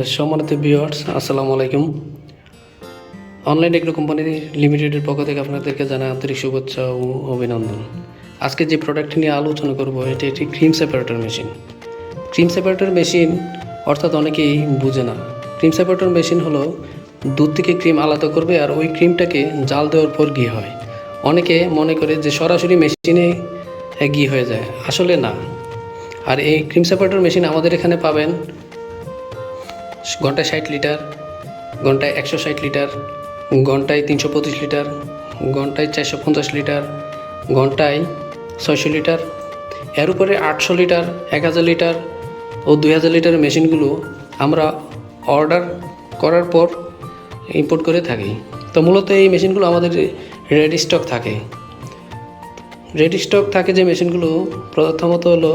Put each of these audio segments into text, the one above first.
সম্মানিত ভিউয়ার্স, আসসালামু আলাইকুম। অনলাইন এগ্রো কোম্পানি লিমিটেডের পক্ষ থেকে আপনাদেরকে জানাই আন্তরিক শুভেচ্ছা ও অভিনন্দন। আজকে যে প্রোডাক্ট নিয়ে আলোচনা করব এটি একটি cream separator machine. Cream separator machine অর্থাৎ অনেকেই বুঝে না। ক্রিম সেপারেটর মেশিন হলো দুধ থেকে ক্রিম আলাদা করবে আর ওই ক্রিমটাকে জাল দেওয়ার পর ঘি হয়। অনেকে মনে করে যে সরাসরি মেশিনে ঘি হয়ে যায়, আসলে না। আর এই ক্রিম সেপারেটর মেশিন আমাদের এখানে পাবেন ঘন্টায় 60 লিটার, ঘন্টায় 160 লিটার, ঘন্টায় 325 লিটার, ঘন্টায় 450 লিটার, ঘন্টায় 600 লিটার, এর উপরে 800 লিটার, 1000 লিটার ও 2000 লিটারের মেশিনগুলো আমরা অর্ডার করার পর ইম্পোর্ট করে থাকি। তো মূলত এই মেশিনগুলো আমাদের রেডি স্টক থাকে। রেডি স্টক থাকে যে মেশিনগুলো প্রথমত হলো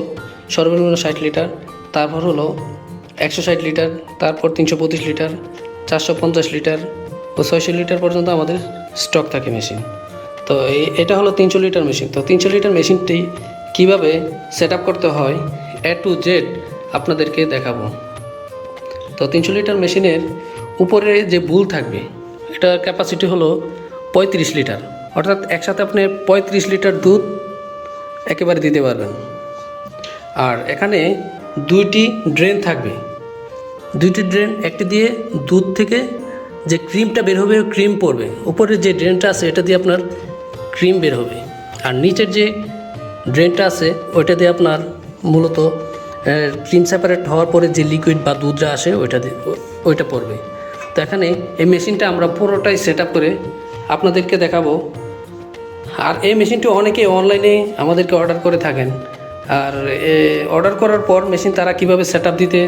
সর্বনিম্ন 60 লিটার, তারপর হলো 160 লিটার, তারপর 325 লিটার, 450 লিটার ও 600 লিটার পর্যন্ত আমাদের স্টক থাকে মেশিন। তো এটা হলো 300 লিটার মেশিন। তো 300 লিটার মেশিনটি কীভাবে সেট আপ করতে হয় A to Z আপনাদেরকে দেখাবো। তো 300 লিটার মেশিনের উপরে যে বুল থাকবে এটার ক্যাপাসিটি হলো 35 লিটার, অর্থাৎ একসাথে আপনি 35 লিটার দুধ একেবারে দিতে পারবেন। আর এখানে দুইটি ড্রেন থাকবে, দুইটি ড্রেন, একটি দিয়ে দুধ থেকে যে ক্রিমটা বের হবে ক্রিম পড়বে, উপরে যে ড্রেনটা আছে এটা দিয়ে আপনার ক্রিম বের হবে, আর নিচের যে ড্রেনটা আছে ওইটা দিয়ে আপনার মূলত ক্রিম সেপারেট হওয়ার পরে যে লিকুইড বা দুধটা আসে ওইটা পড়বে। তো এখানে এই মেশিনটা আমরা পুরোটাই সেট আপ করে আপনাদেরকে দেখাবো। আর এই মেশিনটি অনেকে অনলাইনে আমাদেরকে অর্ডার করে থাকেন, আর অর্ডার করার পর মেশিন তারা কিভাবে সেট আপ দিতে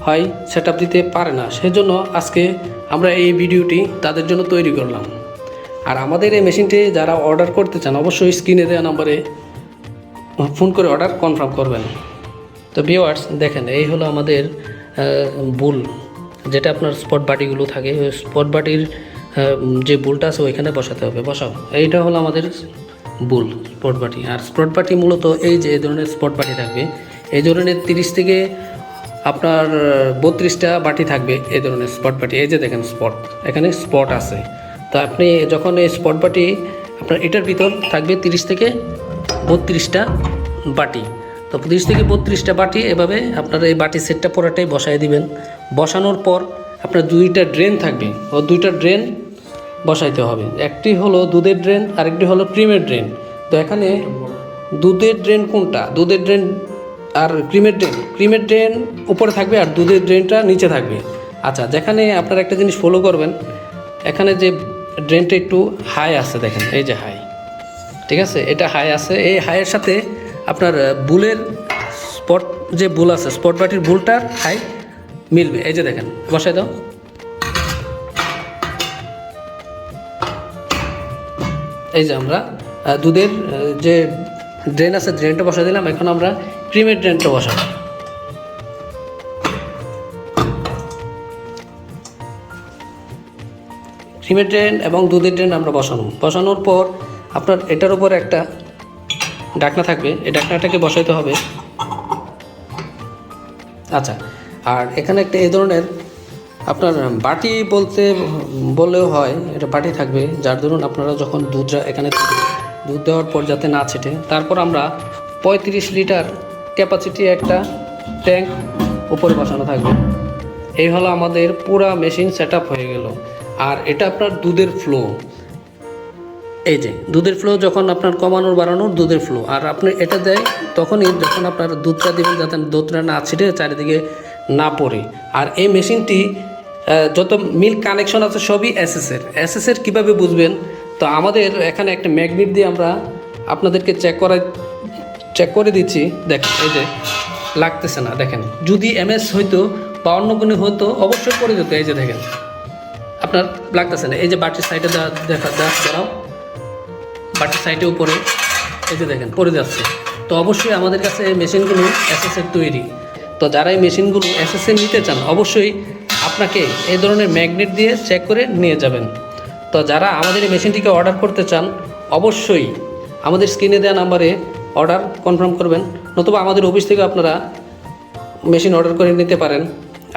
হয় সেট আপ দিতে পারে না, সেজন্য আজকে আমরা এই ভিডিওটি তাদের জন্য তৈরি করলাম। আর আমাদের এই মেশিনটি যারা অর্ডার করতে চান অবশ্যই স্ক্রিনে দেওয়া নম্বরে ফোন করে অর্ডার কনফার্ম করবেন। তো ভিউয়ার্স দেখেন, এই হলো আমাদের বুল, যেটা আপনার স্পট বাটিগুলো থাকে, ওই স্পট বাটির যে বুলটা আছে ওইখানে বসাতে হবে। বসাও, এইটা হলো আমাদের বুল স্পট বাটি। আর স্পট বাটি মূলত এই যে এই ধরনের স্পট বাটি থাকবে, এই ধরনের 30 থেকে আপনার 32টা বাটি থাকবে এই ধরনের স্পট বাটি। এই যে দেখেন স্পট, এখানে স্পট আছে। তো আপনি যখন এই স্পট বাটি আপনার এটার ভিতর থাকবে 30 থেকে 32টা বাটি। তো 30 থেকে 32টা বাটি এভাবে আপনার এই বাটি সেটটা পুরোটাই বসাই দিবেন। বসানোর পর আপনার দুইটা ড্রেন থাকবে, ও দুইটা ড্রেন বসাইতে হবে। একটি হলো দুধের ড্রেন, আরেকটি হলো ক্রিমের ড্রেন। তো এখানে দুধের ড্রেন কোনটা? দুধের ড্রেন আর ক্রিমের ড্রেন উপরে থাকবে আর দুধের ড্রেনটা নিচে থাকবে। আচ্ছা, যেখানে আপনারা একটা জিনিস ফলো করবেন, এখানে যে ড্রেনটা একটু হাই আছে, দেখেন এই যে হাই, ঠিক আছে, এটা হাই আছে। এই হাইয়ের সাথে আপনার বুলের স্পট যে বুল আছে, স্পট বাটির বুলটার হাই মিলবে। এই যে দেখেন, বসাই দাও। এই যে আমরা দুধের যে ড্রেন আছে ড্রেনটা বসাই দিলাম। এখন আমরা ক্রিমের ড্রেনটা বসাবো। ক্রিমের ড্রেন এবং দুধের ড্রেন আমরা বসানোর পর আপনার এটার উপর একটা ঢাকনা থাকবে, এই ঢাকনাটাকে বসাইতে হবে। আচ্ছা, আর এখানে একটা এই ধরনের আপনার বাটি বললেও হয়, এটা বাটি থাকবে, যার ধরুন আপনারা যখন এখানে দুধ দেওয়ার পর যাতে না ছেটে। তারপর আমরা 35 লিটার ক্যাপাসিটি একটা ট্যাঙ্ক উপরে বসানো থাকবে। এই হলো আমাদের পুরা মেশিন সেট আপ হয়ে গেল। আর এটা আপনার দুধের ফ্লো, এই যে দুধের ফ্লো যখন আপনার কমানোর বাড়ানোর দুধের ফ্লো। আর আপনি এটা দেয় তখনই যখন আপনার দুধটা দেবেন যাতে দুধটা না ছিটে চারিদিকে না পড়ে। আর এই মেশিনটি যত মিল্ক কানেকশন আছে সবই এসএসের কীভাবে বুঝবেন? তো আমাদের এখানে একটা ম্যাগনেট দিয়ে আমরা আপনাদেরকে চেক করে দিচ্ছি। দেখেন এই যে লাগতেছে না, দেখেন যদি এমএস হইতো বা অন্য কোনো হতো অবশ্যই করে যেত। এই যে দেখেন আপনার লাগতেছে না। এই যে বাটির সাইডে দাঁড়াও, বাটির সাইডে উপরে এই যে দেখেন পড়ে যাচ্ছে। তো অবশ্যই আমাদের কাছে এই মেশিনগুলো এসএসের তৈরি। তো যারা এই মেশিনগুলো এসএসএ নিতে চান অবশ্যই আপনাকে এই ধরনের ম্যাগনেট দিয়ে চেক করে নিয়ে যাবেন। তো যারা আমাদের এই মেশিনটিকে অর্ডার করতে চান অবশ্যই আমাদের স্ক্রিনে দেওয়া নাম্বারে অর্ডার কনফার্ম করবেন, নতুবা আমাদের অফিস থেকে আপনারা মেশিন অর্ডার করে নিতে পারেন।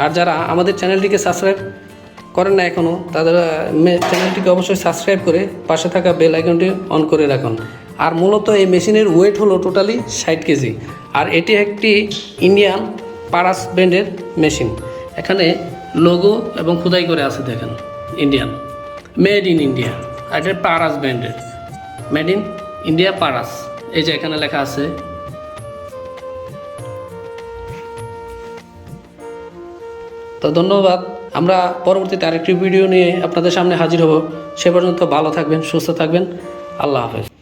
আর যারা আমাদের চ্যানেলটিকে সাবস্ক্রাইব করেন না এখনও, তাদের চ্যানেলটিকে অবশ্যই সাবস্ক্রাইব করে পাশে থাকা বেল আইকনটি অন করে রাখুন। আর মূলত এই মেশিনের ওয়েট হলো টোটালি 60 কেজি। আর এটি একটি ইন্ডিয়ান পারাস ব্র্যান্ডের মেশিন। এখানে লোগো এবং খোদাই করে আছে, দেখেন ইন্ডিয়ান, মেড ইন ইন্ডিয়া। আর এটা পারাস ব্র্যান্ডের, মেড ইন ইন্ডিয়া পারাস, এই যে এখানে লেখা আছে। তো ধন্যবাদ। আমরা পরবর্তীতে আরেকটি ভিডিও নিয়ে আপনাদের সামনে হাজির হব। সে পর্যন্ত ভালো থাকবেন, সুস্থ থাকবেন। আল্লাহ হাফেজ।